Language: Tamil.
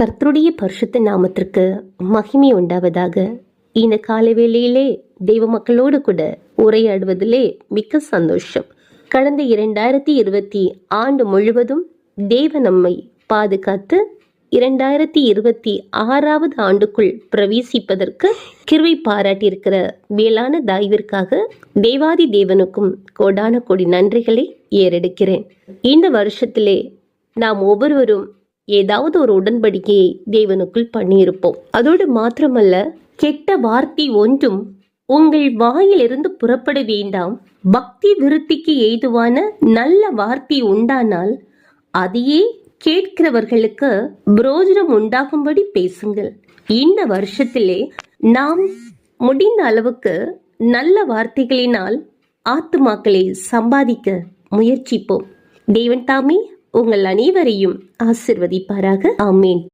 கர்த்தருடைய பரிசுத்த நாமத்திற்கு மகிமை உண்டாவதாக. இந்த காலை வேளையிலே தெய்வ மக்களோடு கூட உரையாடுவதிலே மிக்க சந்தோஷம். கடந்த 2020 ஆண்டு முழுவதும் தேவ நம்மை பாதுகாத்து 2026வது ஆண்டுக்குள் பிரவேசிப்பதற்கு கிருபை பாராட்டியிருக்கிற மேலான தாய்விற்காக தேவாதி தேவனுக்கும் கோடான கோடி நன்றிகளை ஏறெடுக்கிறேன். இந்த வருஷத்திலே நாம் ஒவ்வொருவரும் ஏதாவது ஒரு உடன்படிக்கையை தேவனுக்குள் பண்ணியிருப்போம். அதோடு மாத்திரமல்ல, கெட்ட வார்த்தை ஒன்றும் உங்கள் வாயிலிருந்து புறப்பட வேண்டாம், பக்தி விருத்திக்கு ஏதுவான நல்ல வார்த்தை உண்டானால் அதையே கேட்கிறவர்களுக்கு பிரயோஜனம் உண்டாகும்படி பேசுங்கள். இந்த வருஷத்திலே நாம் முடிந்த அளவுக்கு நல்ல வார்த்தைகளினால் ஆத்துமாக்களை சம்பாதிக்க முயற்சிப்போம். தேவன் தாமே உங்கள் அனைவரையும் ஆசிர்வதிப்பாராக. ஆமேன்.